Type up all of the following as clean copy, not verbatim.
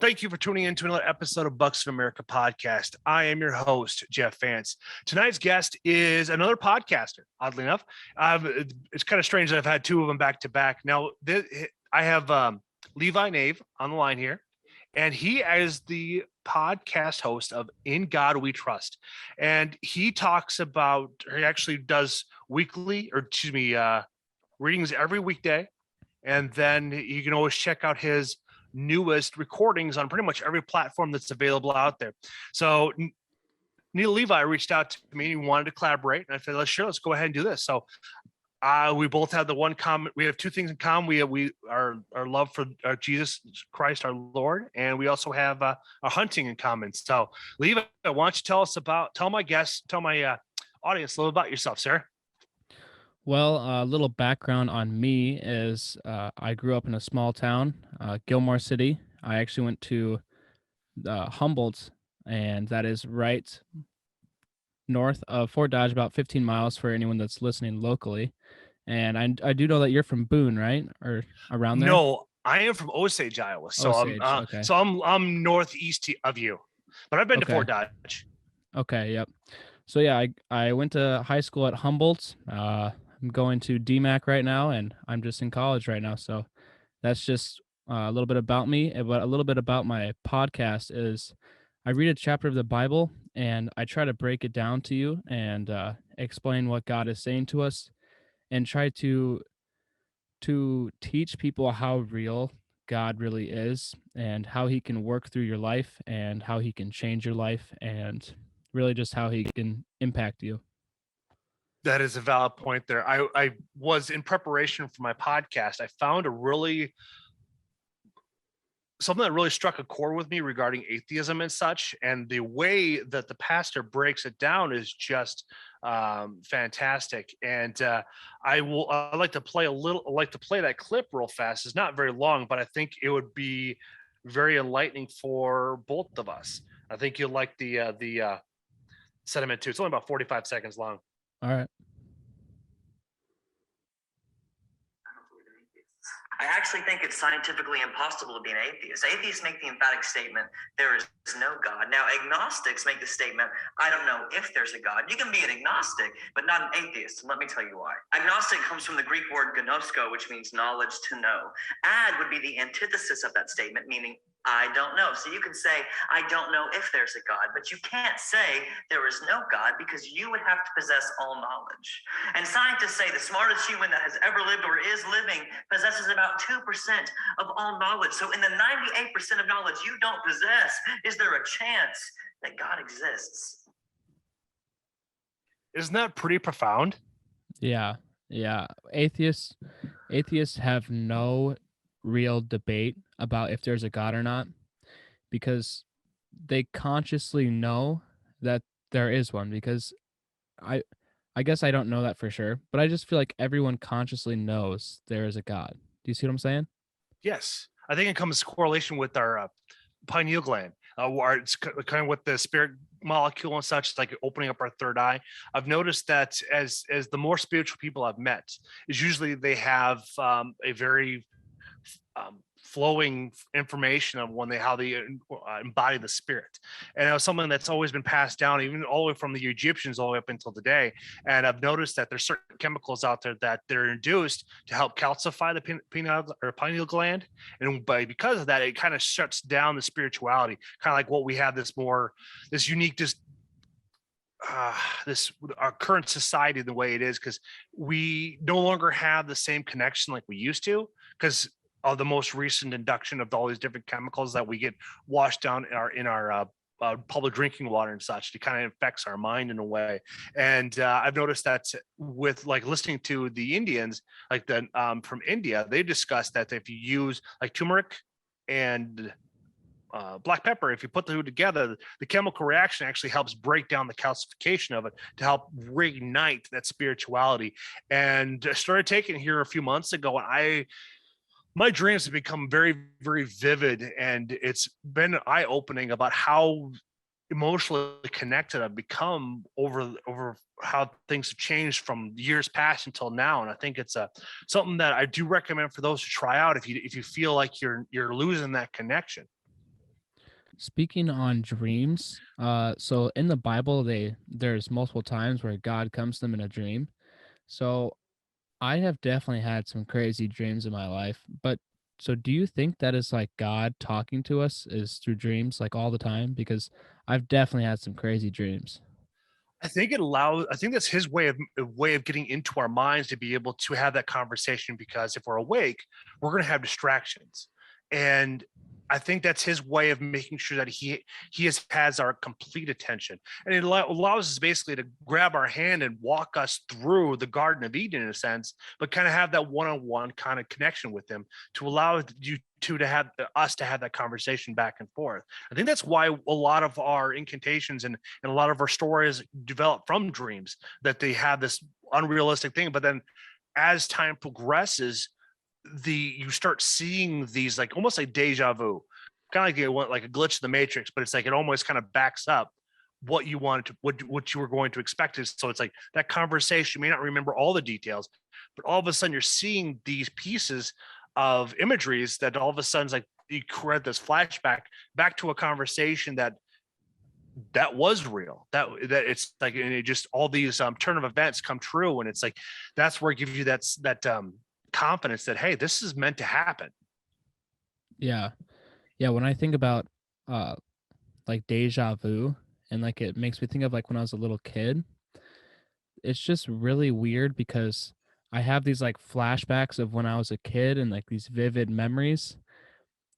Thank you for tuning in to another episode of Bucks of America podcast. I am your host, Jeff Vance. Tonight's guest is another podcaster, oddly enough. It's kind of strange that I've had two of them back to back. Now, I have Levi Naeve on the line here, and he is the podcast host of In God We Trust. And he actually does readings every weekday. And then you can always check out his newest recordings on pretty much every platform that's available out there. So Neil Levi reached out to me and wanted to collaborate, and I said, let's go ahead and do this. So we both have the one common. We have two things in common. We our love for Jesus Christ, our Lord, and we also have our hunting in common. So Levi, why don't you tell my audience a little about yourself, sir? Well, a little background on me is I grew up in a small town, Gilmore City. I actually went to Humboldt, and that is right north of Fort Dodge, about 15 miles for anyone that's listening locally. And I do know that you're from Boone, right, or around there? No, I am from Osage, Iowa. So Osage, okay. I'm northeast of you, but I've been to Okay. Fort Dodge. Okay, yep. So yeah, I went to high school at Humboldt. I'm going to DMAC right now, and I'm just in college right now. So that's just a little bit about me. But a little bit about my podcast is I read a chapter of the Bible and I try to break it down to you and explain what God is saying to us, and try to teach people how real God really is and how he can work through your life and how he can change your life and really just how he can impact you. That is a valid point there. I was in preparation for my podcast. I found something that really struck a chord with me regarding atheism and such. And the way that the pastor breaks it down is just fantastic. And I like to play that clip real fast. It's not very long, but I think it would be very enlightening for both of us. I think you'll like the sentiment too. It's only about 45 seconds long. All right. I actually think it's scientifically impossible to be an atheist. Atheists make the emphatic statement, there is no God. Now, agnostics make the statement, I don't know if there's a God. You can be an agnostic, but not an atheist. And let me tell you why. Agnostic comes from the Greek word gnosko, which means knowledge to know. Ad would be the antithesis of that statement, meaning I don't know. So you can say, I don't know if there's a God, but you can't say there is no God because you would have to possess all knowledge. And scientists say the smartest human that has ever lived or is living possesses about 2% of all knowledge. So in the 98% of knowledge you don't possess, is there a chance that God exists? Isn't that pretty profound? Yeah. Atheists have no real debate about if there's a God or not, because they consciously know that there is one. Because I guess I don't know that for sure, but I just feel like everyone consciously knows there is a God. Do you see what I'm saying? Yes, I think it comes correlation with our pineal gland, where it's kind of with the spirit molecule and such, like opening up our third eye. I've noticed that as the more spiritual people I've met, is usually they have a very flowing information on how they embody the spirit. And it was something that's always been passed down, even all the way from the Egyptians all the way up until today. And I've noticed that there's certain chemicals out there that they're induced to help calcify the pineal gland. And because of that, it kind of shuts down the spirituality, kind of like what we have this unique, our current society the way it is, because we no longer have the same connection like we used to, because of the most recent induction of all these different chemicals that we get washed down in our public drinking water and such. It kind of affects our mind in a way. And I've noticed that with like listening to the Indians, like from India, they discussed that if you use like turmeric and black pepper, if you put the two together, the chemical reaction actually helps break down the calcification of it to help reignite that spirituality. And I started taking it here a few months ago, and my dreams have become very, very vivid, and it's been eye-opening about how emotionally connected I've become over how things have changed from years past until now. And I think it's something that I do recommend for those to try out if you feel like you're losing that connection. Speaking on dreams, so in the Bible, there's multiple times where God comes to them in a dream. So I have definitely had some crazy dreams in my life, but so do you think that is like God talking to us is through dreams like all the time? Because I've definitely had some crazy dreams. I think that's his way of getting into our minds to be able to have that conversation, because if we're awake, we're going to have distractions. And I think that's his way of making sure that has our complete attention. And it allows us basically to grab our hand and walk us through the Garden of Eden in a sense, but kind of have that one-on-one kind of connection with him to allow you to have us to have that conversation back and forth. I think that's why a lot of our incantations and a lot of our stories develop from dreams, that they have this unrealistic thing. But then as time progresses, you start seeing these like almost like deja vu, kind of like it went like a glitch in the matrix, but it's like it almost kind of backs up what you wanted to what you were going to expect. Is so it's like that conversation, you may not remember all the details, but all of a sudden you're seeing these pieces of imageries that all of a sudden is like you create this flashback back to a conversation that was real, that it's like, and it just all these turn of events come true, and it's like that's where it gives you that confidence that, hey, this is meant to happen. Yeah. Yeah, when I think about uh like deja vu, and like it makes me think of like when I was a little kid, it's just really weird because I have these like flashbacks of when I was a kid and like these vivid memories,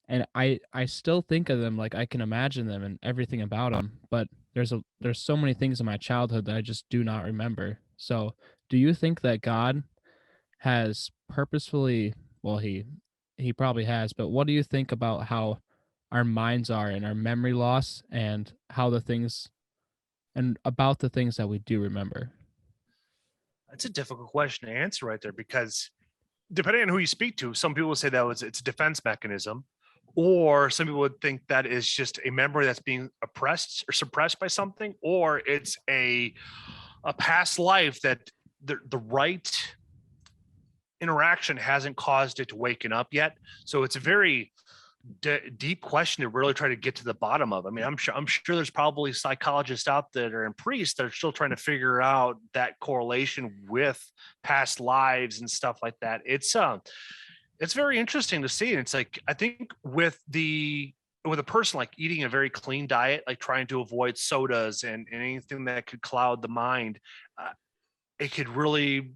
and I still think of them, like I can imagine them and everything about them, but there's so many things in my childhood that I just do not remember. So, do you think that God has purposefully, well, he probably has, but what do you think about how our minds are and our memory loss and how the things and about the things that we do remember? That's a difficult question to answer right there, because depending on who you speak to, some people would say it's a defense mechanism, or some people would think that is just a memory that's being oppressed or suppressed by something, or it's a past life that the right interaction hasn't caused it to waken up yet. So it's a very deep question to really try to get to the bottom of. I mean, I'm sure there's probably psychologists out there and priests that are still trying to figure out that correlation with past lives and stuff like that. It's very interesting to see. And it's like, I think with a person like eating a very clean diet, like trying to avoid sodas and anything that could cloud the mind, uh, it could really,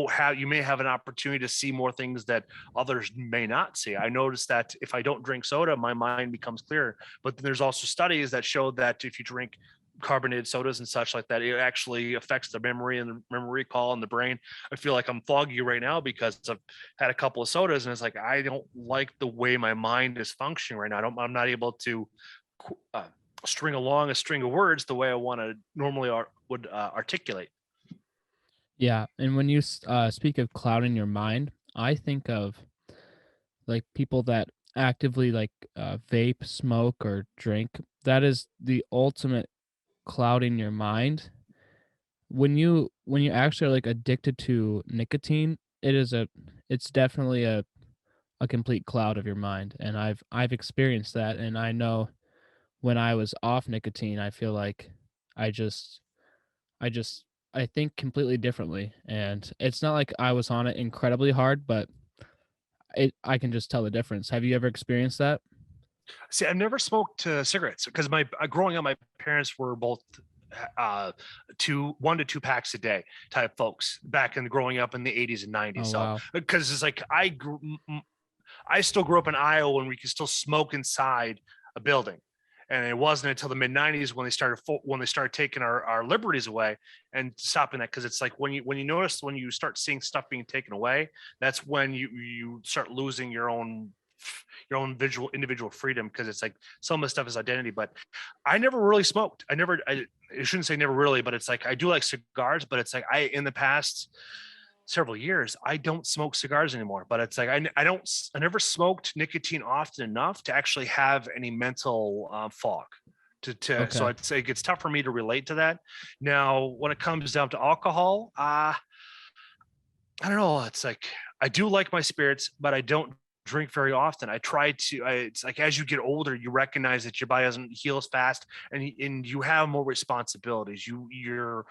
have you may have an opportunity to see more things that others may not see. I noticed that if I don't drink soda, my mind becomes clearer. But then there's also studies that show that if you drink carbonated sodas and such like that, it actually affects the memory and the memory recall in the brain. I feel like I'm foggy right now because I've had a couple of sodas, and it's like I don't like the way my mind is functioning right now. I'm not able to uh, string along a string of words the way I want to normally would articulate. Yeah, and when you speak of clouding your mind, I think of like people that actively like vape, smoke, or drink. That is the ultimate clouding your mind. When you actually are like addicted to nicotine, it's definitely a complete cloud of your mind, and I've experienced that, and I know when I was off nicotine, I feel like I just I just I think completely differently, and it's not like I was on it incredibly hard, but I can just tell the difference. Have you ever experienced that? See, I've never smoked cigarettes because my growing up, my parents were both uh, 1 to 2 packs a day type folks back in growing up in the 80s and 90s. Oh So wow. because it's like I still grew up in Iowa when we could still smoke inside a building. And it wasn't until the mid '90s when they started taking our liberties away and stopping that, because it's like when you notice when you start seeing stuff being taken away, that's when you start losing your own visual individual freedom, because it's like some of the stuff is identity. But I never really smoked. I shouldn't say never really, but it's like I do like cigars, but it's like in the past several years I don't smoke cigars anymore. But it's like I never smoked nicotine often enough to actually have any mental fog so Okay. I'd say it's tough for me to relate to that. Now when it comes down to alcohol, I don't know, it's like I do like my spirits, but I don't drink very often. It's like as you get older, you recognize that your body doesn't heal as fast, and you have more responsibilities. Your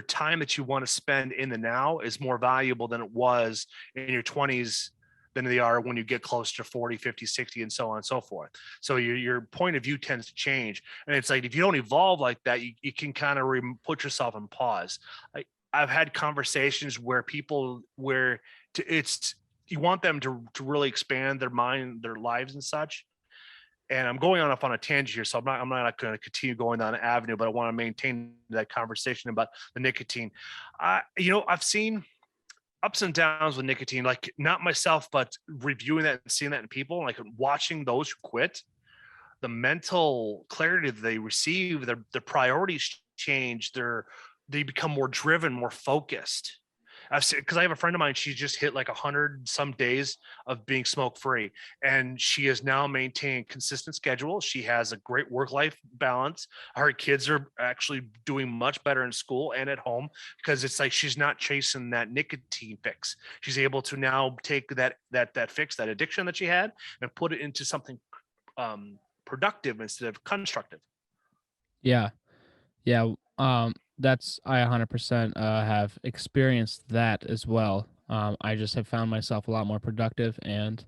time that you want to spend in the now is more valuable than it was in your 20s than they are when you get close to 40, 50, 60, and so on and so forth. So your point of view tends to change. And it's like, if you don't evolve like that, you can kind of put yourself on pause. I've had conversations where it's, you want them to really expand their mind, their lives and such. And I'm going on a tangent here, so I'm not going to continue going down an avenue, but I want to maintain that conversation about the nicotine. I've seen ups and downs with nicotine, like not myself, but reviewing that and seeing that in people, like watching those who quit, the mental clarity that they receive, their priorities change, they become more driven, more focused. I've seen, because I have a friend of mine, she just hit like 100 some days of being smoke free, and she is now maintaining consistent schedule. She has a great work life balance. Her kids are actually doing much better in school and at home, because it's like she's not chasing that nicotine fix. She's able to now take that fix, that addiction that she had, and put it into something productive instead of constructive. Yeah. Yeah. That's, I 100% have experienced that as well. I just have found myself a lot more productive, and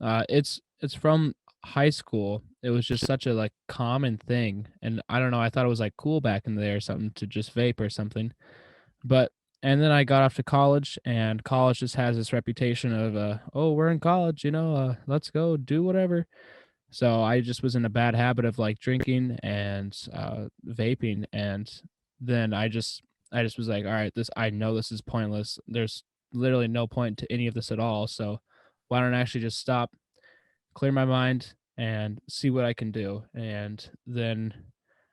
it's from high school. It was just such a like common thing, and I don't know, I thought it was like cool back in the day or something to just vape or something. But and then I got off to college, and college just has this reputation of oh, we're in college, let's go do whatever. So I just was in a bad habit of like drinking and vaping, and then I just was like, all right, I know this is pointless. There's literally no point to any of this at all. So why don't I actually just stop, clear my mind, and see what I can do? And then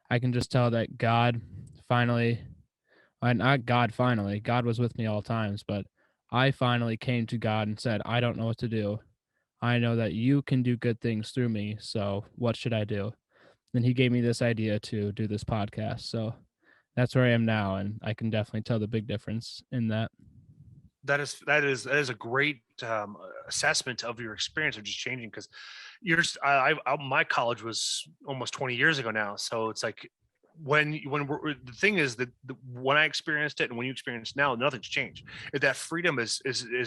I can just tell that God finally, not God finally, God was with me all times, but I finally came to God and said, I don't know what to do. I know that you can do good things through me. So what should I do? Then he gave me this idea to do this podcast. So that's where I am now. And I can definitely tell the big difference in that. That is a great assessment of your experience of just changing, because my college was almost 20 years ago now. So it's like, the thing is that when I experienced it and when you experience it now, nothing's changed. That freedom is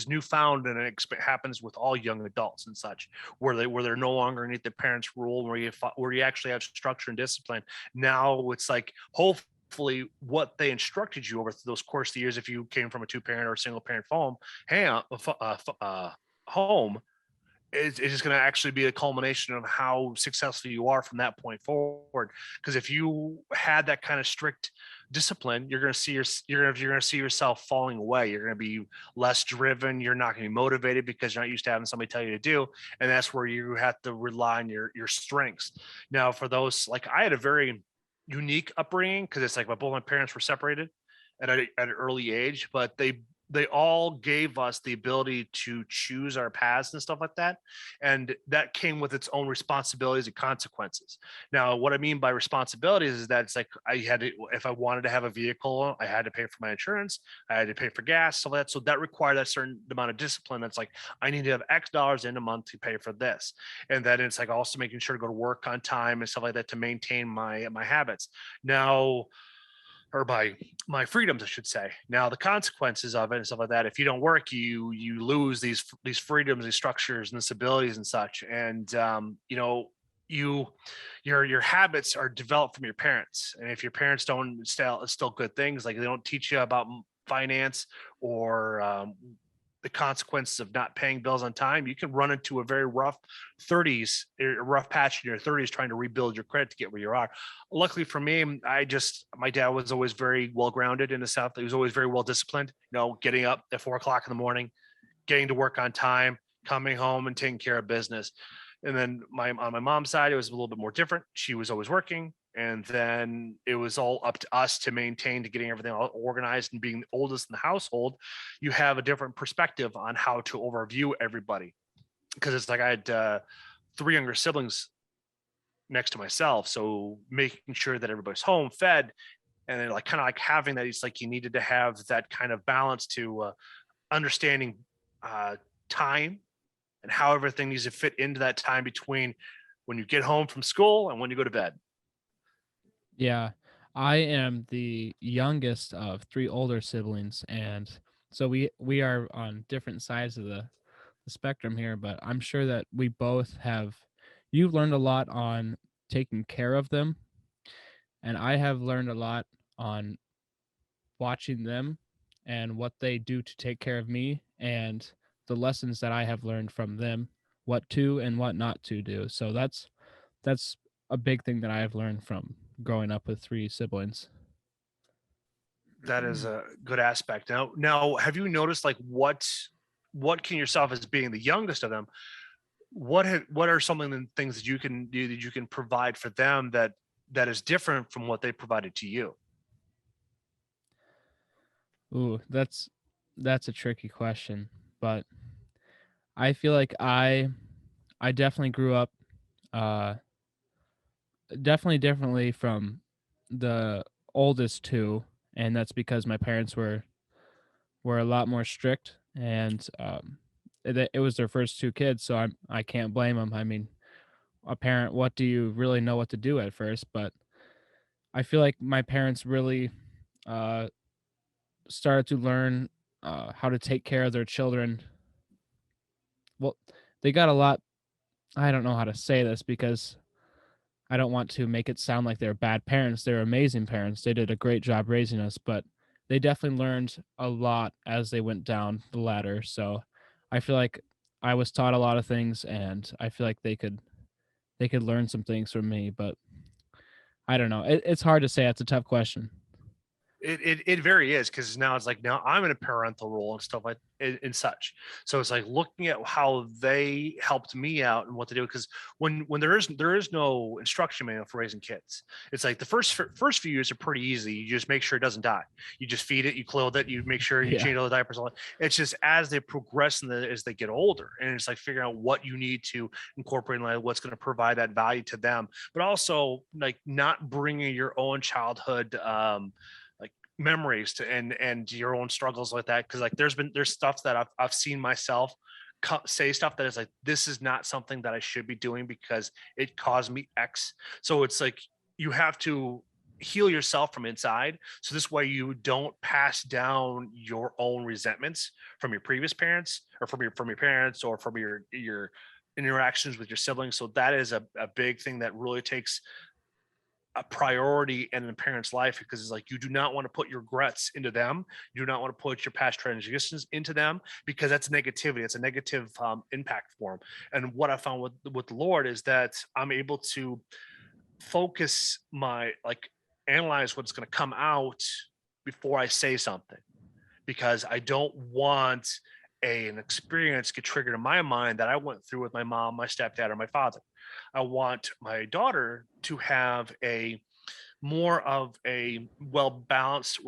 newfound, and it happens with all young adults and such, where they're no longer underneath the parents' rule, where you actually have structure and discipline. Now it's like, hopefully what they instructed you over those course of the years, if you came from a two-parent or a single parent home, it's just going to actually be a culmination of how successful you are from that point forward. Because if you had that kind of strict discipline, you're going to see you're going to see yourself falling away. You're going to be less driven. You're not going to be motivated because you're not used to having somebody tell you to do. And that's where you have to rely on your strengths. Now, for those, like, I had a very unique upbringing, because it's like both my parents were separated at an early age, but they all gave us the ability to choose our paths and stuff like that. And that came with its own responsibilities and consequences. Now, what I mean by responsibilities is that it's like, if I wanted to have a vehicle, I had to pay for my insurance, I had to pay for gas, stuff like that. So that required that certain amount of discipline. That's like, I need to have X dollars in a month to pay for this. And then it's like also making sure to go to work on time and stuff like that to maintain my habits. Now, or by my freedoms, I should say. Now, the consequences of it and stuff like that, if you don't work, you lose these freedoms, these structures, and this abilities and such. And your habits are developed from your parents. And if your parents don't instill good things, like they don't teach you about finance or the consequences of not paying bills on time, you can run into a very rough patch in your 30s trying to rebuild your credit to get where you are. Luckily for me, my dad was always very well grounded in the South. He was always very well disciplined, getting up at 4 o'clock in the morning, getting to work on time, coming home and taking care of business. And then on my mom's side, it was a little bit more different. She was always working. And then it was all up to us to maintain, to getting everything all organized, and being the oldest in the household, you have a different perspective on how to overview everybody. Because it's like I had 3 younger siblings next to myself. So making sure that everybody's home, fed, and then kind of like having that, it's like you needed to have that kind of balance to understanding time and how everything needs to fit into that time between when you get home from school and when you go to bed. Yeah, I am the youngest of three older siblings, and so we are on different sides of the spectrum here. But I'm sure that we both have. You've learned a lot on taking care of them, and I have learned a lot on watching them and what they do to take care of me, and the lessons that I have learned from them, what to and what not to do. So that's a big thing that I have learned from growing up with three siblings. That is a good aspect. Now, have you noticed like what can yourself as being the youngest of them? What are some of the things that you can do that you can provide for them that is different from what they provided to you? Ooh, that's a tricky question, but I feel like I definitely grew up uh definitely differently from the oldest two, and that's because my parents were a lot more strict, and it was their first two kids, so I can't blame them. I mean, a parent, what do you really know what to do at first? But I feel like my parents really uh started to learn how to take care of their children. Well, they got a lot. I don't know how to say this because I don't want to make it sound like they're bad parents. They're amazing parents. They did a great job raising us, but they definitely learned a lot as they went down the ladder. So I feel like I was taught a lot of things, and I feel like they could learn some things from me, but I don't know. It's hard to say. It's a tough question. It very is, because now it's like now I'm in a parental role and stuff like and such. So it's like looking at how they helped me out and what to do. Because when there is no instruction manual for raising kids, it's like the first few years are pretty easy. You just make sure it doesn't die. You just feed it, you clothe it, you make sure you Yeah. change all the diapers. All that. It's just as they progress and as they get older, and it's like figuring out what you need to incorporate, like what's going to provide that value to them, but also like not bringing your own childhood like memories to and your own struggles like that, because like there's stuff that I've seen myself say stuff that is like, this is not something that I should be doing because it caused me X. So it's like you have to heal yourself from inside, so this way you don't pass down your own resentments from your previous parents, or from your parents, or from your interactions with your siblings. So that is a big thing that really takes a priority in a parent's life, because it's like you do not want to put your regrets into them. You do not want to put your past transgressions into them, because that's negativity. It's a negative impact for them. And what I found with the Lord is that I'm able to focus my like analyze what's going to come out before I say something, because I don't want an experience get triggered in my mind that I went through with my mom, my stepdad, or my father. I want my daughter to have a more of a well balanced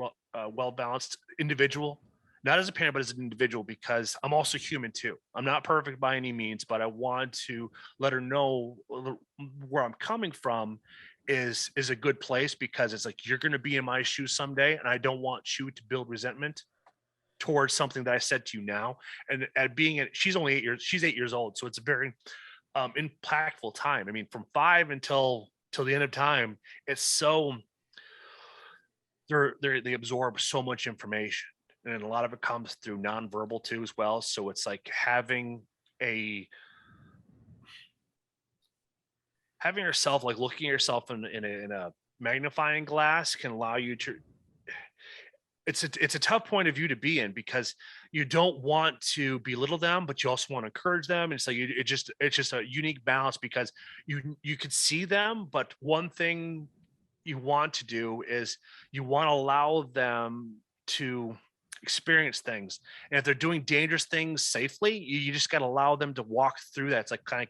individual, not as a parent, but as an individual, because I'm also human too. I'm not perfect by any means, but I want to let her know where I'm coming from is a good place, because it's like you're going to be in my shoes someday, and I don't want you to build resentment towards something that I said to you now. And at being she's only 8 years, she's 8 years old, so it's a very impactful time. I mean, from five until till the end of time, it's so they absorb so much information, and a lot of it comes through nonverbal too as well. So it's like a having yourself, like looking at yourself in a magnifying glass, can allow you to it's a tough point of view to be in, because you don't want to belittle them, but you also want to encourage them. And it's like it's just a unique balance, because you could see them, but one thing you want to do is you want to allow them to experience things. And if they're doing dangerous things safely, you just got to allow them to walk through that. It's like kind of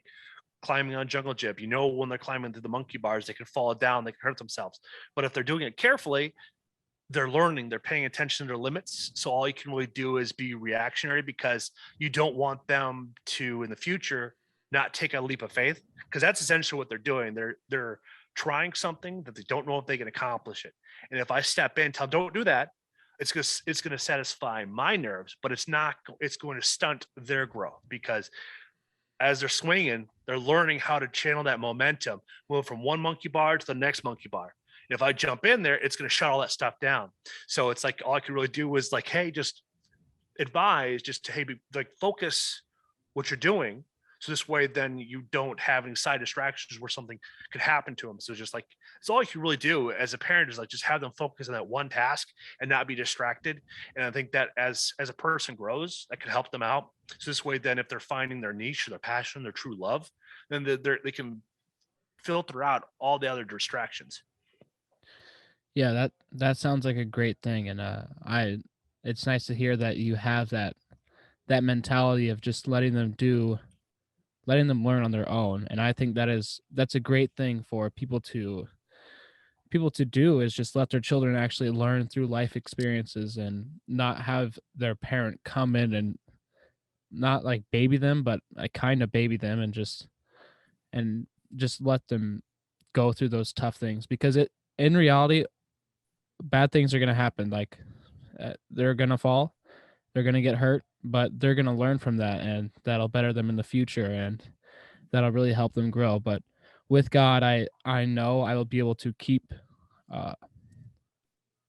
climbing on jungle gym. You know, when they're climbing through the monkey bars, they can fall down, they can hurt themselves. But if they're doing it carefully, they're learning, they're paying attention to their limits. So all you can really do is be reactionary, because you don't want them to in the future not take a leap of faith, because that's essentially what they're doing. They're trying something that they don't know if they can accomplish it. And if I step in and tell them, don't do that, it's going to satisfy my nerves, but it's not, it's going to stunt their growth, because as they're swinging, they're learning how to channel that momentum, move from one monkey bar to the next monkey bar. If I jump in there, it's going to shut all that stuff down. So it's like all I could really do was like, hey, just advise, just to, hey, like focus what you're doing. So this way, then you don't have any side distractions where something could happen to them. So just like it's all you can really do as a parent is like just have them focus on that one task and not be distracted. And I think that as a person grows, that could help them out. So this way, then if they're finding their niche or their passion, their true love, then they can filter out all the other distractions. Yeah, that sounds like a great thing, and I it's nice to hear that you have that mentality of just letting them learn on their own. And I think that's a great thing for people to do, is just let their children actually learn through life experiences and not have their parent come in and not like baby them, but like kind of baby them and just let them go through those tough things, because it in reality bad things are going to happen. Like they're going to fall, they're going to get hurt, but they're going to learn from that, and that'll better them in the future, and that'll really help them grow. But with God, I know I will be able to keep uh,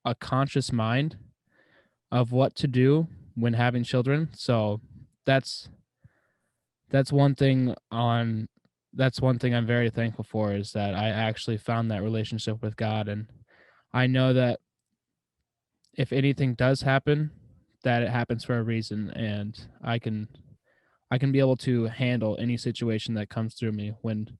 a conscious mind of what to do when having children. So that's that's one thing on that's one thing I'm very thankful for, is that I actually found that relationship with God. And I know that if anything does happen, that it happens for a reason, and I can be able to handle any situation that comes through me when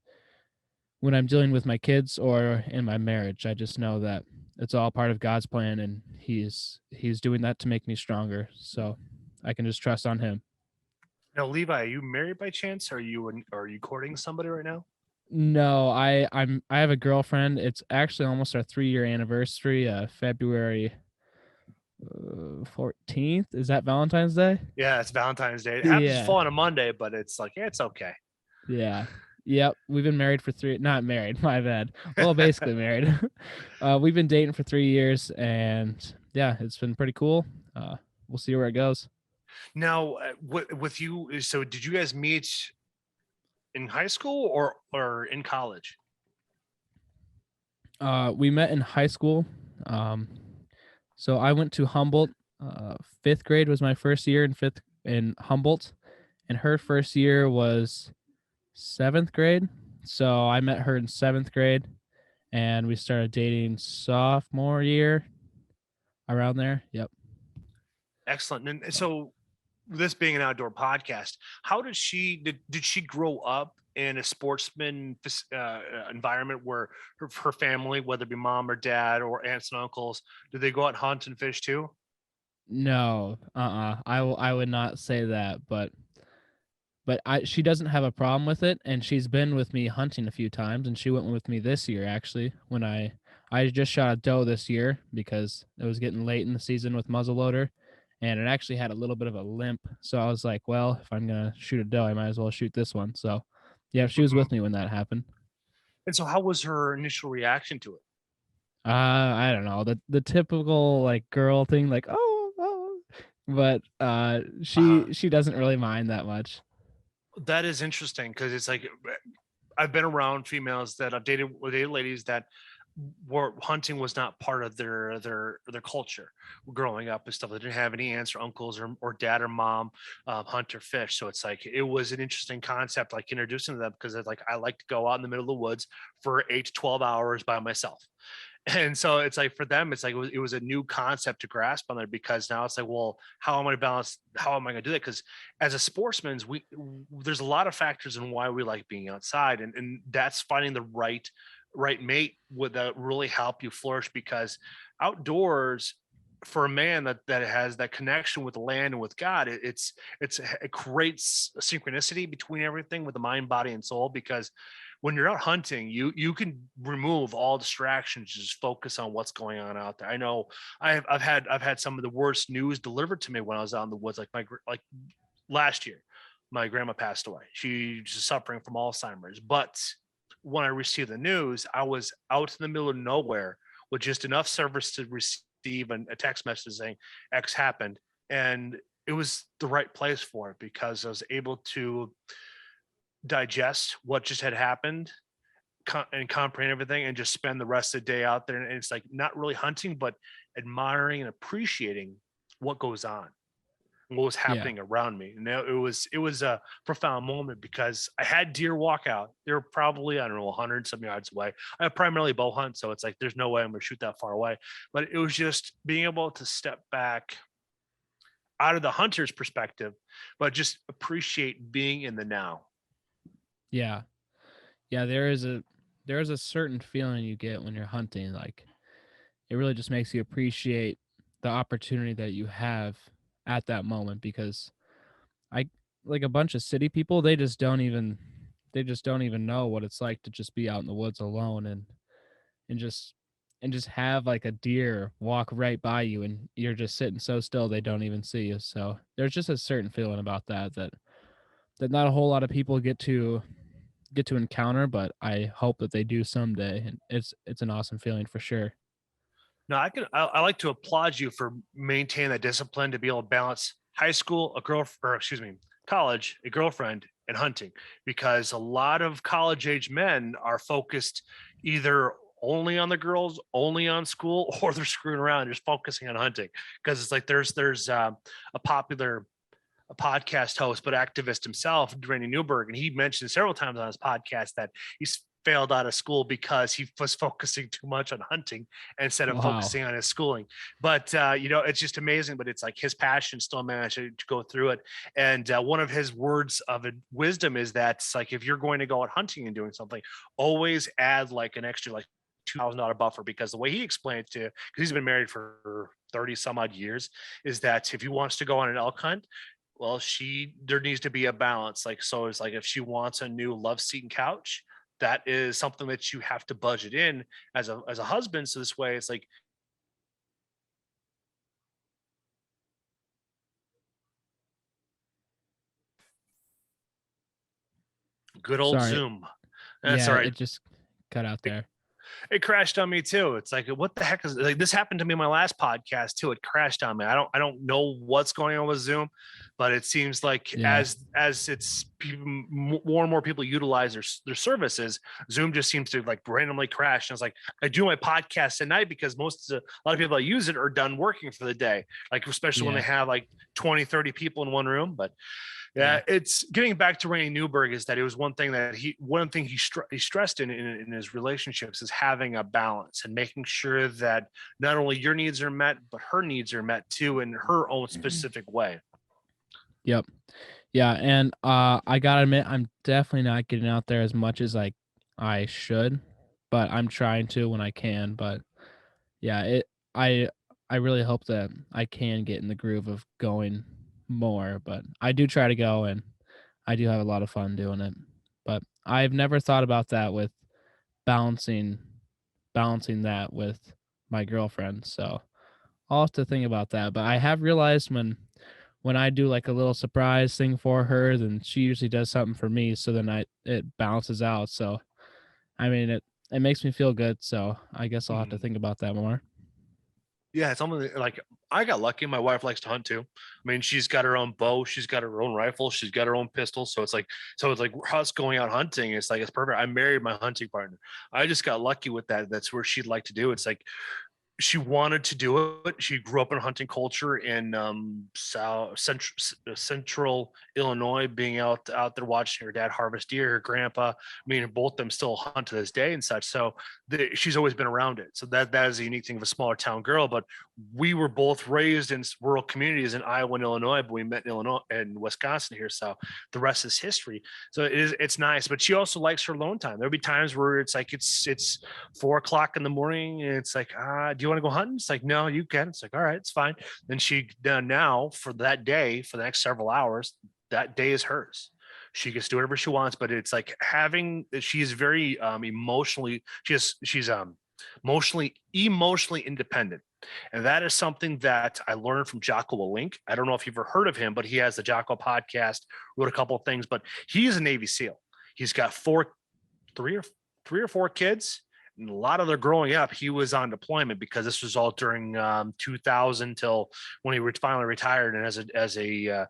I'm dealing with my kids or in my marriage. I just know that it's all part of God's plan, and he's doing that to make me stronger. So I can just trust on him. Now, Levi, are you married by chance? Are you courting somebody right now? No, I have a girlfriend. It's actually almost our 3-year anniversary, February 14th. Is that Valentine's Day? Yeah, it's Valentine's Day. It happens to Yeah. fall on a Monday, but it's like, yeah, it's okay. Yeah. Yep. We've been married for not married, my bad. Well, basically married. We've been dating for 3 years, and yeah, it's been pretty cool. We'll see where it goes. Now, with you, so did you guys meet in high school or in college? We met in high school. Um, so I went to Humboldt. Fifth grade was my first year in Humboldt, and her first year was seventh grade. So I met her in seventh grade, and we started dating sophomore year, around there. Yep. Excellent. And so, this being an outdoor podcast, how did she grow up in a sportsman environment where her family, whether it be mom or dad or aunts and uncles, did they go out and hunt and fish too? No, I would not say that, but she doesn't have a problem with it, and she's been with me hunting a few times, and she went with me this year actually, when I just shot a doe this year because it was getting late in the season with muzzleloader, and it actually had a little bit of a limp. So I was like, well, if I'm gonna shoot a doe, I might as well shoot this one. So yeah, she was Mhm. with me when that happened. And so, how was her initial reaction to it? I don't know, the typical like girl thing, like oh, but Uh-huh. she doesn't really mind that much. That is interesting because it's like I've been around females that I've dated ladies that were hunting was not part of their culture growing up and stuff. They didn't have any aunts or uncles or dad or mom hunt or fish. So it's like it was an interesting concept, like introducing to them because it's like I like to go out in the middle of the woods for 8 to 12 hours by myself. And so it's like for them, it's like it was a new concept to grasp on there because now it's like, well, how am I balance? How am I going to do that? Because as a sportsman, there's a lot of factors in why we like being outside, and that's finding the right mate would that really help you flourish because outdoors for a man that has that connection with the land and with God, it creates a synchronicity between everything with the mind, body, and soul. Because when you're out hunting, you can remove all distractions, just focus on what's going on out there. I know I've had some of the worst news delivered to me when I was out in the woods, like last year, my grandma passed away. She's suffering from Alzheimer's, but when I received the news, I was out in the middle of nowhere with just enough service to receive a text message saying X happened. And it was the right place for it because I was able to digest what just had happened and comprehend everything and just spend the rest of the day out there. And it's like not really hunting, but admiring and appreciating what goes on, what was Yeah. happening around me. And it was a profound moment because I had deer walk out. They were probably, I don't know, 100 some yards away. I primarily bow hunt, so it's like there's no way I'm gonna shoot that far away. But it was just being able to step back out of the hunter's perspective, but just appreciate being in the now. Yeah. Yeah. There is a certain feeling you get when you're hunting. Like it really just makes you appreciate the opportunity that you have at that moment because I like a bunch of city people, they just don't even know what it's like to just be out in the woods alone and just and just have like a deer walk right by you and you're just sitting so still they don't even see you. So there's just a certain feeling about that not a whole lot of people get to encounter, but I hope that they do someday. And it's an awesome feeling for sure. No, I like to applaud you for maintaining that discipline to be able to balance high school, college, a girlfriend, and hunting, because a lot of college age men are focused either only on the girls, only on school, or they're screwing around, just focusing on hunting. Because it's like there's a popular a podcast host, but activist himself, Randy Newberg, and he mentioned several times on his podcast that he's failed out of school because he was focusing too much on hunting instead of Wow. focusing on his schooling. But it's just amazing. But it's like his passion still managed to go through it. And one of his words of wisdom is that it's like if you're going to go out hunting and doing something, always add like an extra like $2,000 buffer, because the way he explained it to, because he's been married for 30 some odd years, is that if he wants to go on an elk hunt, well, there needs to be a balance. Like, so it's like if she wants a new love seat and couch, that is something that you have to budget in as a husband. So this way it's like good old Sorry. Zoom. That's Yeah, all it right. just cut out there. It crashed on me too. It's like, what the heck is like this happened to me in my last podcast too. It crashed on me. I don't know what's going on with Zoom, but it seems like Yeah. as it's more and more people utilize their services, Zoom just seems to like randomly crash. And it's like I do my podcast at night because a lot of people that use it are done working for the day, like especially when Yeah. they have like 20, 30 people in one room. But yeah, Yeah. it's getting back to Randy Newberg, is that it was one thing he stressed in his relationships is having a balance and making sure that not only your needs are met, but her needs are met too in her own specific way. Yep. Yeah, and I gotta admit, I'm definitely not getting out there as much as I should, but I'm trying to when I can. But yeah, I I really hope that I can get in the groove of going more. But I do try to go, and I do have a lot of fun doing it. But I've never thought about that with balancing balancing that with my girlfriend. So I'll have to think about that. But I have realized when I do like a little surprise thing for her, then she usually does something for me. So then it balances out. So I mean it makes me feel good. So I guess I'll have to Mhm. think about that more. Yeah, it's something like I got lucky. My wife likes to hunt too. I mean, she's got her own bow, she's got her own rifle, she's got her own pistol. So it's like us going out hunting. It's like it's perfect. I married my hunting partner. I just got lucky with that. That's where she'd like to do. It's like she wanted to do it. She grew up in a hunting culture in central Illinois, being out there watching her dad harvest deer. Her grandpa, I mean, both of them still hunt to this day and such. So she's always been around it. So that is a unique thing of a smaller town girl. But we were both raised in rural communities in Iowa and Illinois, but we met in Illinois and Wisconsin here. So the rest is history. So it's nice. But she also likes her alone time. There'll be times where it's like it's 4 o'clock in the morning and it's like, do you want to go hunting? It's like, no, you can. It's like, all right, it's fine. Then she now for that day, for the next several hours, that day is hers. She gets to do whatever she wants. But it's like she is very she's emotionally independent. And that is something that I learned from Jocko Willink. I don't know if you've ever heard of him, but he has the Jocko podcast, wrote a couple of things, but he's a Navy SEAL. He's got three or four kids. And a lot of their growing up, he was on deployment because this was all during 2000 till when he finally retired, and as a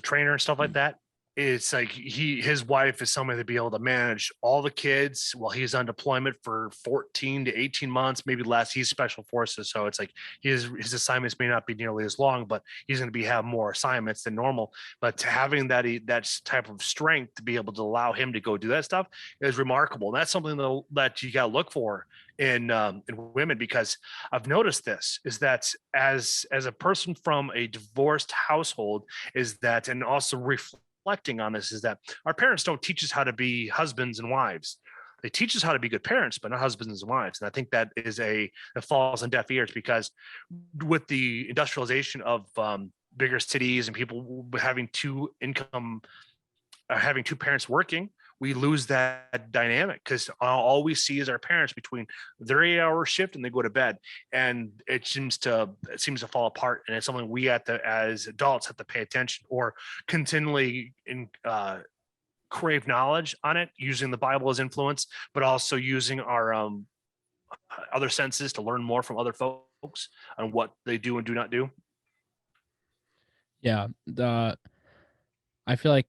trainer and stuff like that. it's like his wife is somebody to be able to manage all the kids while he's on deployment for 14 to 18 months, maybe less. He's special forces, so it's like his assignments may not be nearly as long, but he's going to have more assignments than normal. But having that type of strength to be able to allow him to go do that stuff is remarkable. And that's something that you got to look for in women, because I've noticed this is that as a person from a divorced household, is that, and also reflecting on this, is that our parents don't teach us how to be husbands and wives. They teach us how to be good parents, but not husbands and wives. And I think that falls on deaf ears, because with the industrialization of bigger cities and people having having two parents working, we lose that dynamic, because all we see is our parents between their 8-hour shift and they go to bed, and it seems to fall apart. And it's something we as adults have to pay attention, or continually crave knowledge on it, using the Bible as influence, but also using our other senses to learn more from other folks on what they do and do not do. Yeah, I feel like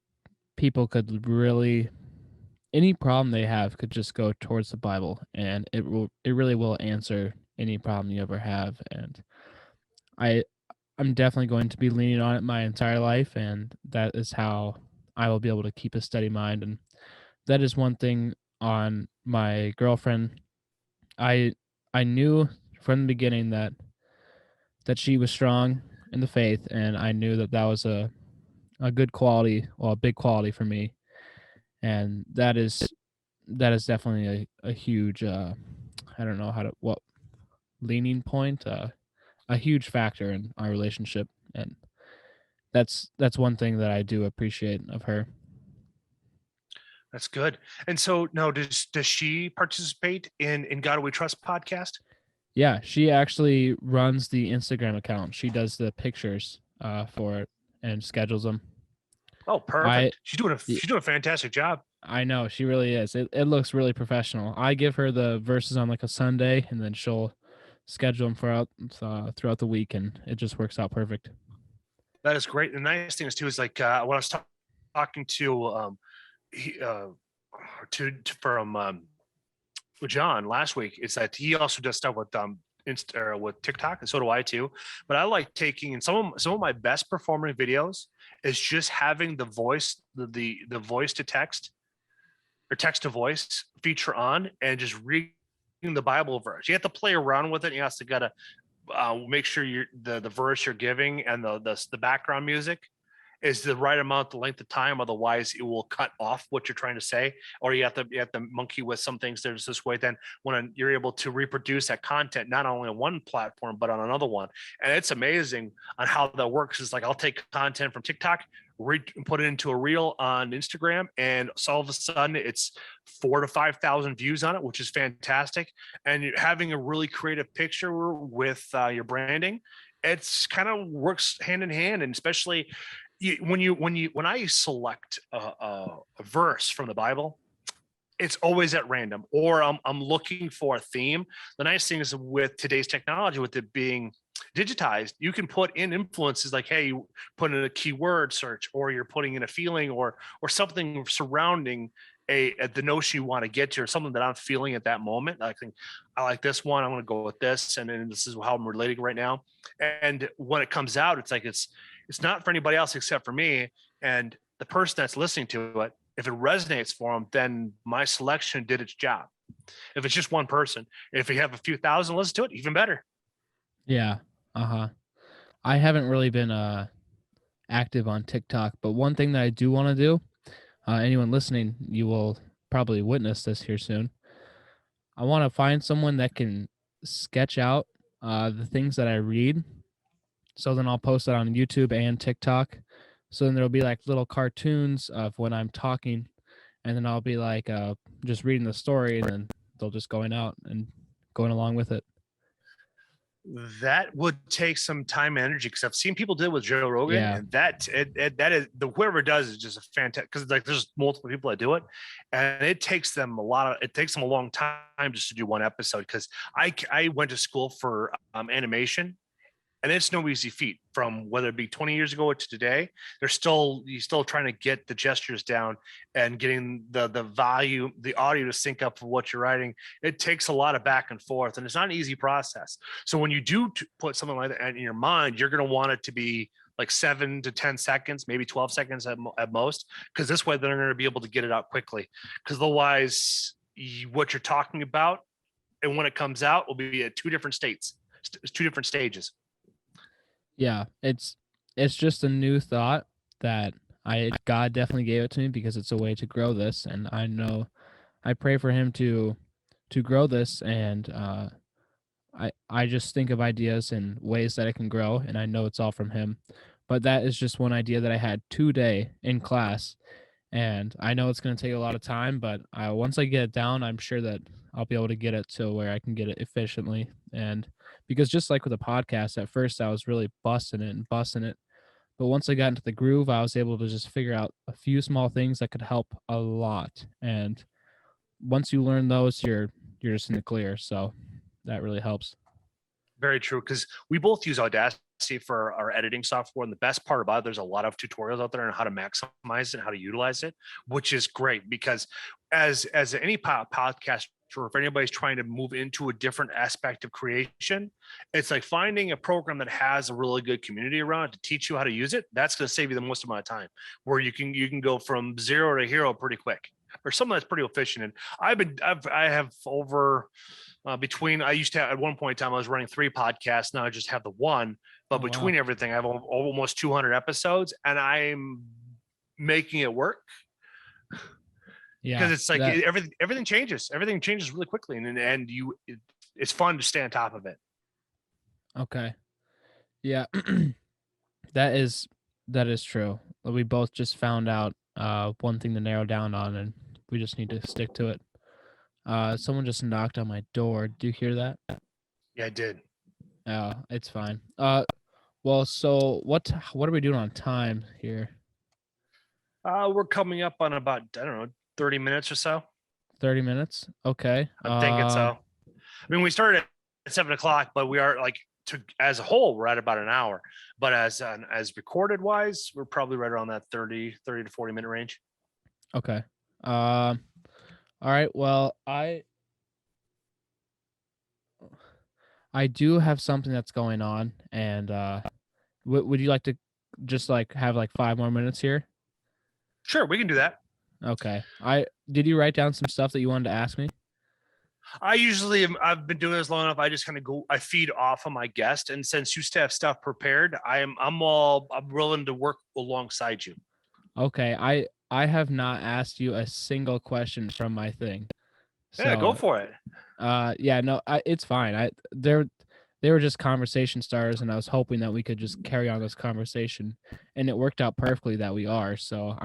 people could really, any problem they have could just go towards the Bible, and it really will answer any problem you ever have. And I I'm definitely going to be leaning on it my entire life, and that is how I will be able to keep a steady mind. And that is one thing on my girlfriend. I I knew from the beginning that she was strong in the faith, and I knew that that was a good quality, or a big quality for me. And that is definitely a huge I don't know how to what leaning point, a huge factor in our relationship. And that's one thing that I do appreciate of her. That's good. And so now, does she participate in God We Trust podcast? Yeah, she actually runs the Instagram account. She does the pictures for it and schedules them. Oh, I perfect. She's doing a fantastic job. I know she really is. It looks really professional. I give her the verses on like a Sunday, and then she'll schedule them throughout the week, and it just works out perfect. That is great. The nice thing is too is like when I was talking he, uh, from with John last week, it's that he also does stuff with with TikTok, and so do I too. But I like taking, and some of my best performing videos is just having the voice, the voice to text or text to voice feature on, and just reading the Bible verse. You have to play around with it. You also got to make sure the verse you're giving and the background music is the right amount, the length of time. Otherwise, it will cut off what you're trying to say, or you have to monkey with some things. There's this way. Then when you're able to reproduce that content, not only on one platform but on another one, and it's amazing on how that works. It's like I'll take content from TikTok, put it into a reel on Instagram, and so all of a sudden it's 4,000 to 5,000 views on it, which is fantastic. And you're having a really creative picture with your branding. It's kind of works hand in hand, and especially when I select a verse from the Bible, it's always at random, or I'm looking for a theme. The nice thing is with today's technology, with it being digitized, you can put in influences like, hey, you put in a keyword search, or you're putting in a feeling or something surrounding the notion you want to get to, or something that I'm feeling at that moment. I think I like this one. I'm going to go with this, and then this is how I'm relating right now. And when it comes out, it's like it's not for anybody else except for me and the person that's listening to it. If it resonates for them, then my selection did its job. If it's just one person, if you have a few thousand listen to it, even better. Yeah. Uh-huh. I haven't really been active on TikTok, but one thing that I do want to do, anyone listening, you will probably witness this here soon. I want to find someone that can sketch out the things that I read. So then I'll post it on YouTube and TikTok. So then there'll be like little cartoons of when I'm talking, and then I'll be like just reading the story, and then they'll just going out and going along with it. That would take some time and energy, because I've seen people do it with Joe Rogan, Yeah. and that is whoever does is just a fantastic, because like there's multiple people that do it, and it takes them a long time just to do one episode. Because I went to school for animation, And it's no easy feat. From whether it be 20 years ago to today, you're still trying to get the gestures down and getting the value, the audio to sync up for what you're writing. It takes a lot of back and forth, and it's not an easy process. So when you do put something like that in your mind, you're going to want it to be like 7 to 10 seconds, maybe 12 seconds at most, because this way they're going to be able to get it out quickly. Because otherwise, what you're talking about and when it comes out will be at two different states, two different stages. Yeah, it's just a new thought that God definitely gave it to me because it's a way to grow this, and I know I pray for him to grow this, and I just think of ideas and ways that it can grow, and I know it's all from him. But that is just one idea that I had today in class, and I know it's going to take a lot of time, but once I get it down, I'm sure that I'll be able to get it to where I can get it efficiently. And because just like with a podcast, at first I was really busting it, but once I got into the groove, I was able to just figure out a few small things that could help a lot. And once you learn those, you're just in the clear. So that really helps. Very true, because we both use Audacity for our editing software, and the best part about it, there's a lot of tutorials out there on how to maximize it, how to utilize it, which is great. Because as any podcast, or if anybody's trying to move into a different aspect of creation, it's like finding a program that has a really good community around it to teach you how to use it. That's going to save you the most amount of time, where you can go from zero to hero pretty quick, or something that's pretty efficient. And I have over between, I used to have, at one point in time I was running 3 podcasts. Now I just have the one, but Oh, wow. between everything I have almost 200 episodes, and I'm making it work. Yeah, because it's like everything changes really quickly, and it's fun to stay on top of it. Okay. Yeah. that is true. We both just found out one thing to narrow down on, and we just need to stick to it. Someone just knocked on my door. Do you hear that? Yeah, I did. Oh, it's fine. Well, so what are we doing on time here? We're coming up on about, I don't know, 30 minutes or so. 30 minutes. Okay. I'm thinking so. I mean, we started at 7 o'clock, but we are like, as a whole, we're at about an hour. But as recorded wise, we're probably right around that 30 to 40 minute range. Okay. All right. Well, I do have something that's going on, and would you like to just like have like 5 more minutes here? Sure, we can do that. Okay. Did you write down some stuff that you wanted to ask me? I've been doing this long enough. I just kind of I feed off of my guest, and since you still have stuff prepared, I'm willing to work alongside you. Okay. I have not asked you a single question from my thing. Yeah, go for it. Yeah, no, it's fine. They were just conversation starters, and I was hoping that we could just carry on this conversation, and it worked out perfectly that we are. So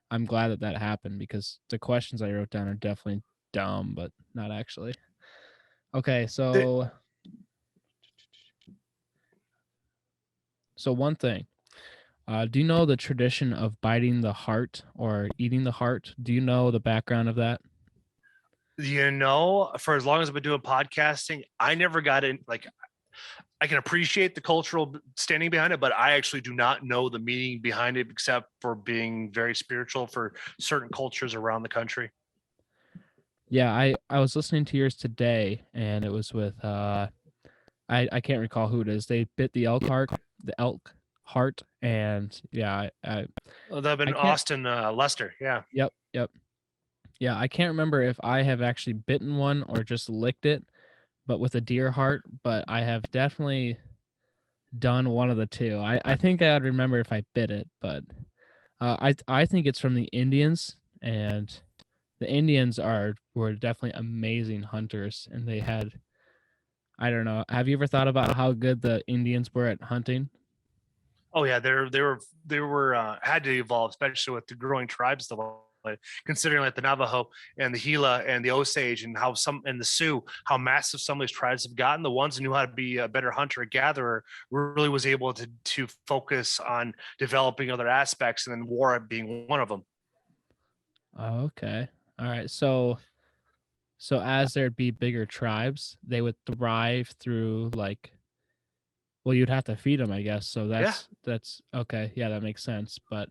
I'm glad that happened, because the questions I wrote down are definitely dumb, but not actually. Okay, so one thing. Do you know the tradition of biting the heart or eating the heart? Do you know the background of that? For as long as I've been doing podcasting, I never got in. Like, I can appreciate the cultural standing behind it, but I actually do not know the meaning behind it, except for being very spiritual for certain cultures around the country. Yeah, I was listening to yours today, and it was with I can't recall who it is. They bit the elk heart, and yeah, Well, that'd been Austin Lester. Yeah. Yep. Yeah, I can't remember if I have actually bitten one or just licked it, but with a deer heart. But I have definitely done one of the two. I think I'd remember if I bit it, but I think it's from the Indians, and the Indians were definitely amazing hunters, and they had, I don't know. Have you ever thought about how good the Indians were at hunting? Oh yeah, they were had to evolve, especially with the growing tribes. Considering like the Navajo and the Gila and the Osage and the Sioux, how massive some of these tribes have gotten. The ones who knew how to be a better hunter gatherer really was able to focus on developing other aspects, and then war being one of them. Okay. All right. So as there'd be bigger tribes, they would thrive through like Well, you'd have to feed them, I guess. So Yeah. that's okay. Yeah, that makes sense. But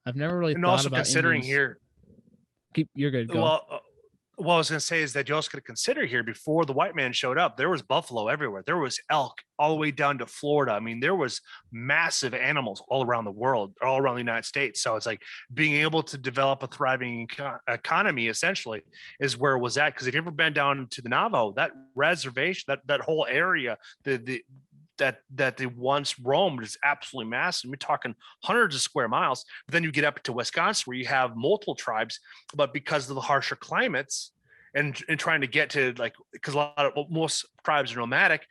I've never really And thought also about considering Indians. here, You're good. Go. well, what I was going to say is that you also got to consider here before the white man showed up, there was buffalo everywhere. There was elk all the way down to Florida. I mean, there was massive animals all around the world, all around the United States. So it's like being able to develop a thriving economy essentially is where it was at. Because if you've ever been down to the Navajo, that reservation, that whole area, that they once roamed is absolutely massive. We're talking hundreds of square miles. But then you get up to Wisconsin where you have multiple tribes, but because of the harsher climates and trying to get to like, because most tribes are nomadic,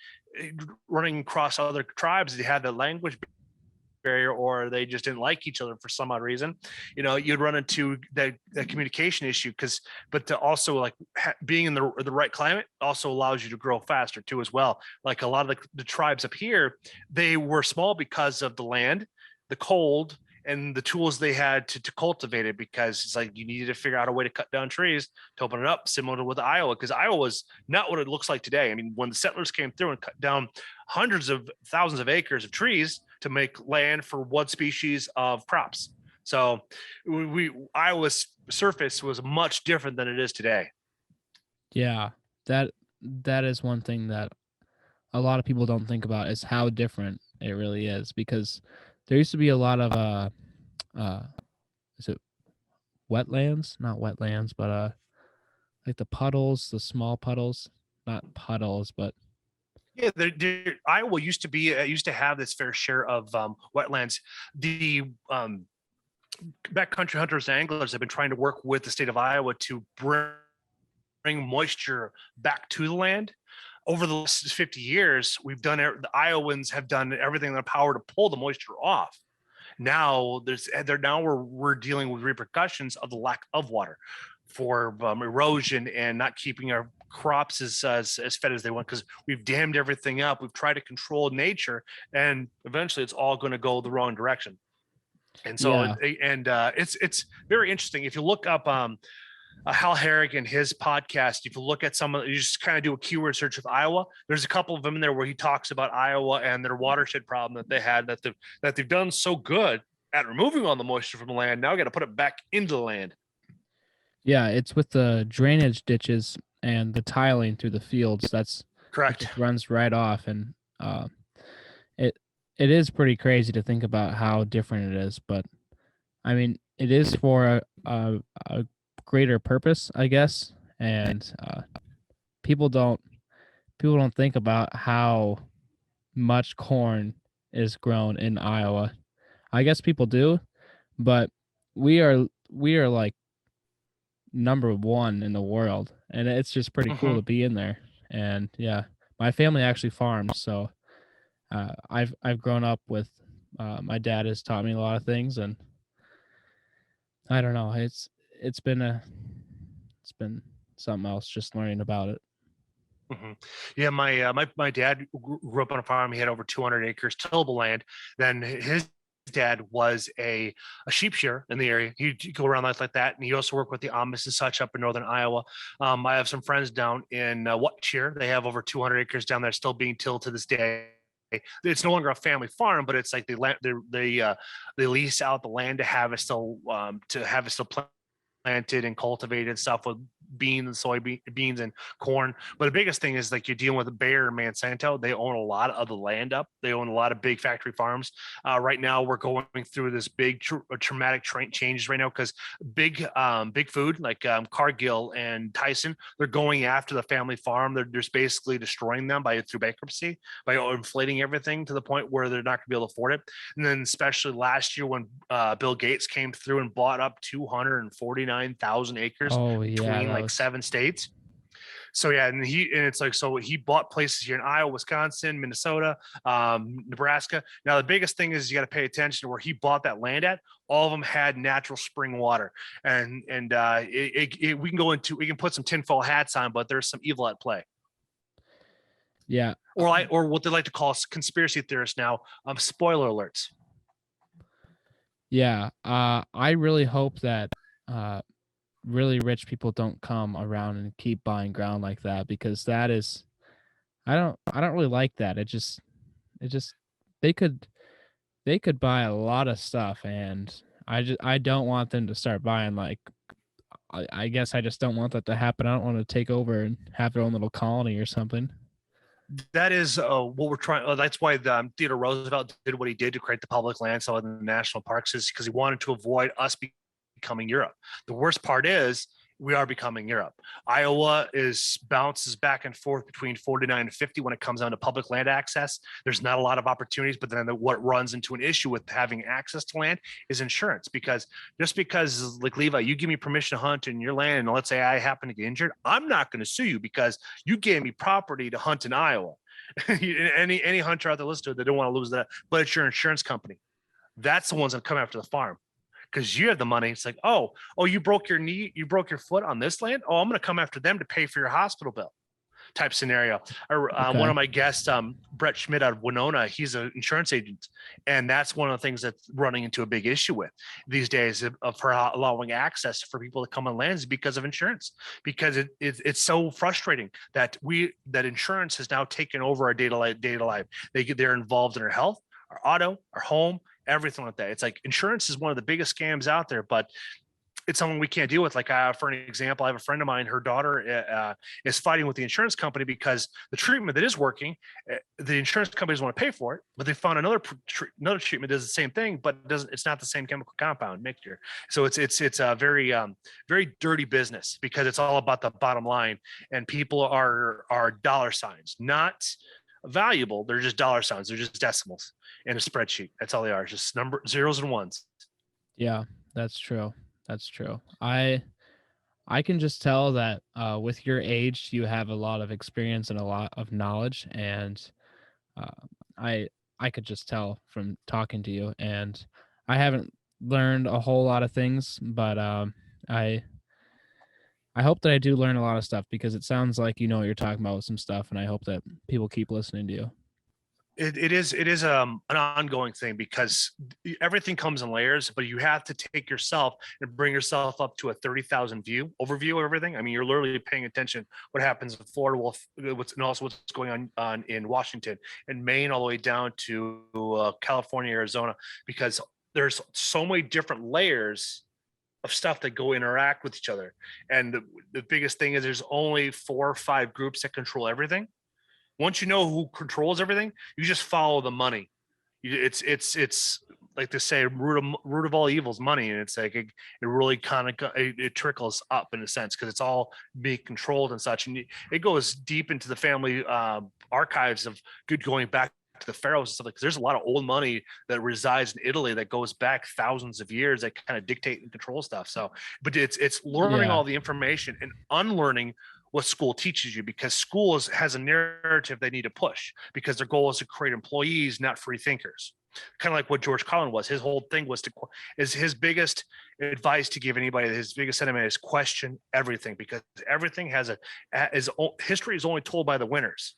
running across other tribes, they have the language barrier or they just didn't like each other for some odd reason, you'd run into that communication issue. But to also like being in the right climate also allows you to grow faster too as well. Like a lot of the tribes up here, they were small because of the land, the cold, and the tools they had to cultivate it, because it's like you needed to figure out a way to cut down trees to open it up, similar to with Iowa, because Iowa was not what it looks like today. I mean, when the settlers came through and cut down hundreds of thousands of acres of trees to make land for one species of crops. So Iowa's surface was much different than it is today. Yeah, that is one thing that a lot of people don't think about is how different it really is, because there used to be a lot of is it wetlands? Not wetlands, but like the puddles, the small puddles, not puddles, but Yeah, Iowa used to have this fair share of wetlands. The backcountry hunters and anglers have been trying to work with the state of Iowa to bring moisture back to the land. Over the last 50 years, the Iowans have done everything in their power to pull the moisture off. Now we're dealing with repercussions of the lack of water for erosion and not keeping our crops as fed as they want, because we've dammed everything up. We've tried to control nature, and eventually it's all going to go the wrong direction. And so, yeah. it's very interesting. If you look up Hal Harrigan, his podcast, if you look at you just kind of do a keyword search with Iowa, there's a couple of them in there where he talks about Iowa and their watershed problem that they had, that they've done so good at removing all the moisture from the land. Now got to put it back into the land. Yeah, it's with the drainage ditches and the tiling through the fields. That's correct. It just runs right off, and it is pretty crazy to think about how different it is. But I mean, it is for a greater purpose, I guess, and people don't think about how much corn is grown in Iowa. I guess people do, but we are like number one in the world, and it's just pretty cool to be in there. And yeah, my family actually farms, so I've grown up with my dad has taught me a lot of things, and I don't know, it's been something else just learning about it. Yeah, my dad grew up on a farm. He had over 200 acres tillable land. Then his dad was a sheep shearer in the area. He'd go around like that, and he also worked with the Amish and such up in northern Iowa. I have some friends down in Waukesha. They have over 200 acres down there still being tilled to this day. It's no longer a family farm, but it's like they lease out the land to have it still planted and cultivated and stuff with beans and soybeans and corn. But the biggest thing is like you're dealing with Bayer and Monsanto. They own a lot of the land up. They own a lot of big factory farms. Right now, we're going through this big traumatic changes right now because big food like Cargill and Tyson, they're going after the family farm. They're just basically destroying them through bankruptcy, by inflating everything to the point where they're not going to be able to afford it. And then especially last year when Bill Gates came through and bought up 249,000 acres between like 7 states. So yeah, and it's like, so he bought places here in Iowa, Wisconsin, Minnesota, Nebraska. Now the biggest thing is you got to pay attention to where he bought that land at. All of them had natural spring water, and we can put some tinfoil hats on, but there's some evil at play. Yeah, or what they like to call conspiracy theorists now. Spoiler alerts. Yeah, I really hope that really rich people don't come around and keep buying ground like that, because that is, I don't really like that. It just it just they could buy a lot of stuff, and I don't want them to start buying like I guess I just don't want that to happen. I don't want to take over and have their own little colony or something. That is what we're trying. That's why Theodore Roosevelt did what he did to create the public lands in the national parks, is because he wanted to avoid us becoming Europe. The worst part is we are becoming Europe. Iowa bounces back and forth between 49 and 50 when it comes down to public land access. There's not a lot of opportunities, but then what runs into an issue with having access to land is insurance. Because just because, like Levi, you give me permission to hunt in your land, and let's say I happen to get injured, I'm not going to sue you because you gave me property to hunt in Iowa. any hunter out there listening to it, they don't want to lose that, but it's your insurance company. That's the ones that come after the farm because you have the money. It's like, oh, you broke your knee, you broke your foot on this land. Oh, I'm going to come after them to pay for your hospital bill type scenario. Or Okay. one of my guests, Brett Schmidt out of Winona, he's an insurance agent. And that's one of the things that's running into a big issue with these days for allowing access for people to come on lands because of insurance, because it's so frustrating that insurance has now taken over our data life. They're involved in our health, our auto, our home, everything like that. It's like insurance is one of the biggest scams out there, but it's something we can't deal with. Like, for an example, I have a friend of mine, her daughter is fighting with the insurance company because the treatment that is working, the insurance companies want to pay for it, but they found another treatment does the same thing, but it's not the same chemical compound mixture. So it's a very, very dirty business because it's all about the bottom line, and people are dollar signs, not valuable. They're just dollar signs. They're just decimals in a spreadsheet. That's all they are. Just zeros and ones. Yeah, that's true. That's true. I can just tell that with your age, you have a lot of experience and a lot of knowledge, and uh, I could just tell from talking to you. And I haven't learned a whole lot of things, but I I hope that I do learn a lot of stuff because it sounds like you know what you're talking about with some stuff, and I hope that people keep listening to you. It is an ongoing thing because everything comes in layers, but you have to take yourself and bring yourself up to a 30,000 overview of everything. I mean, you're literally paying attention what happens in Florida, and also what's going on in Washington and Maine, all the way down to California, Arizona, because there's so many different layers of stuff that go interact with each other. And the biggest thing is there's only 4 or 5 groups that control everything. Once you know who controls everything, you just follow the money. It's like they say, root of all evil is money, and it's like it really kind of it trickles up in a sense because it's all being controlled and such, and it goes deep into the family archives of going back to the pharaohs and stuff. Like, there's a lot of old money that resides in Italy that goes back thousands of years that kind of dictate and control stuff. So, but it's learning Yeah. all the information and unlearning what school teaches you, because school has a narrative they need to push because their goal is to create employees, not free thinkers. Kind of like what George Carlin was. His whole thing was is his biggest advice to give anybody, his biggest sentiment is question everything, because everything history is only told by the winners.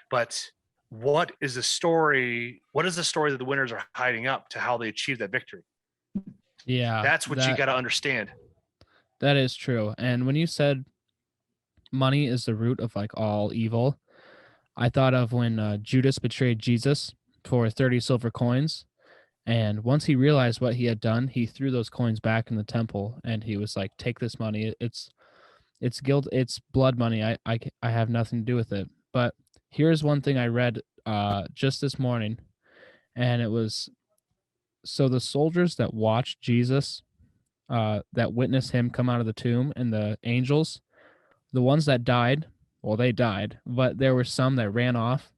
But what is the story? What is the story that the winners are hiding up to how they achieve that victory? Yeah, That's what you got to understand. that is true. And when you said money is the root of like all evil, I thought of when Judas betrayed Jesus for 30 silver coins. And once he realized what he had done, he threw those coins back in the temple, and he was like, "Take this money. It's guilt. It's blood money. I have nothing to do with it." But here's one thing I read just this morning, and it was so the soldiers that watched Jesus, that witnessed him come out of the tomb, and the angels, the ones that died, well, they died, but there were some that ran off,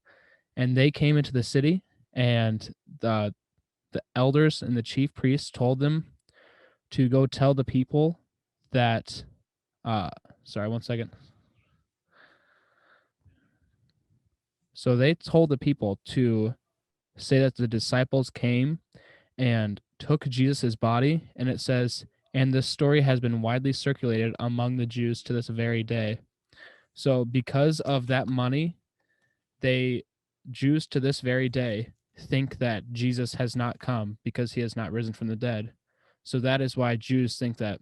and they came into the city, and the elders and the chief priests told them to go tell the people that sorry, one second. So they told the people to say that the disciples came and took Jesus' body, and it says, and this story has been widely circulated among the Jews to this very day. So because of that money, they Jews to this very day think that Jesus has not come because he has not risen from the dead. So that is why Jews think that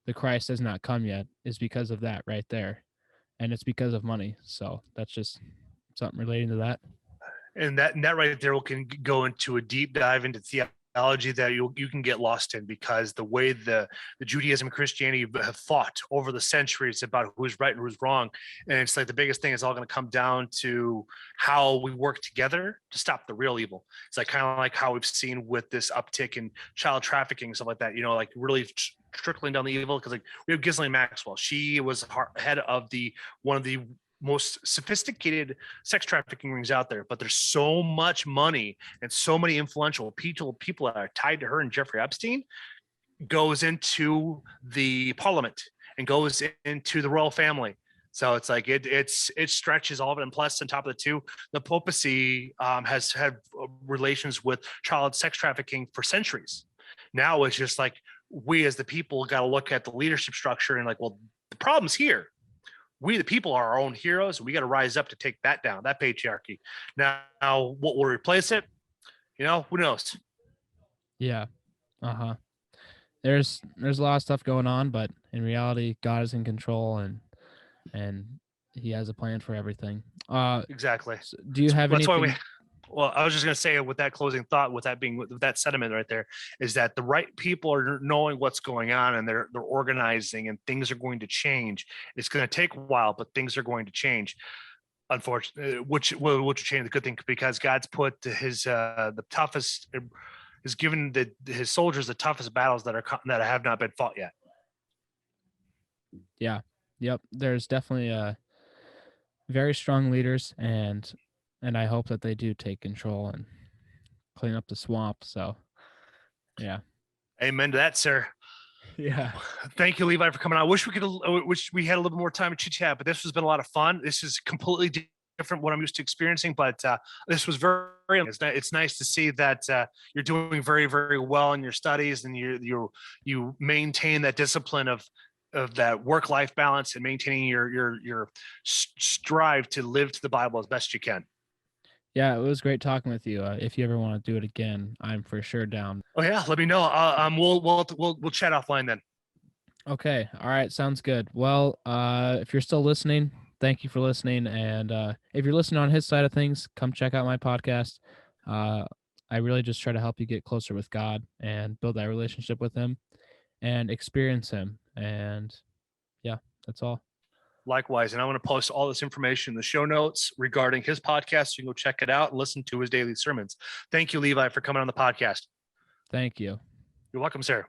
the Christ has not come yet, is because of that right there. And it's because of money. So that's just something relating to that. And that right there can go into a deep dive into theology that you can get lost in, because the way the Judaism and Christianity have fought over the centuries about who's right and who's wrong. And it's like the biggest thing is all going to come down to how we work together to stop the real evil. It's like kind of like how we've seen with this uptick in child trafficking, stuff like that, like really trickling down the evil. Because like we have Ghislaine Maxwell. She was head of one of the most sophisticated sex trafficking rings out there, but there's so much money and so many influential people that are tied to her, and Jeffrey Epstein goes into the parliament and goes into the royal family. So it's like it stretches all of it. And plus, on top of the two, the papacy has had relations with child sex trafficking for centuries. Now it's just like we as the people got to look at the leadership structure and like, well, the problem's here. We, the people, are our own heroes. We got to rise up to take that down, that patriarchy. Now, what will replace it? Who knows? Yeah. There's a lot of stuff going on, but in reality, God is in control, and He has a plan for everything. Exactly. So do you have anything? Well, I was just going to say with that closing thought, with that sentiment right there, is that the right people are knowing what's going on, and they're organizing, and things are going to change. It's going to take a while, but things are going to change. Unfortunately, which will change the good thing, because God's put his the toughest, has given his soldiers the toughest battles that have not been fought yet. Yeah. Yep. There's definitely very strong leaders, and I hope that they do take control and clean up the swamp. So, yeah. Amen to that, sir. Yeah. Thank you, Levi, for coming on. I wish we had a little more time to chit chat, but this has been a lot of fun. This is completely different what I'm used to experiencing, but this was it's nice to see that you're doing very, very well in your studies, and you maintain that discipline of that work-life balance, and maintaining your strive to live to the Bible as best you can. Yeah, it was great talking with you. If you ever want to do it again, I'm for sure down. Oh yeah, let me know. We'll chat offline then. Okay. All right. Sounds good. Well, if you're still listening, thank you for listening. And if you're listening on his side of things, come check out my podcast. I really just try to help you get closer with God and build that relationship with Him and experience Him. And yeah, that's all. Likewise. And I'm going to post all this information in the show notes regarding his podcast. So you can go check it out and listen to his daily sermons. Thank you, Levi, for coming on the podcast. Thank you. You're welcome, sir.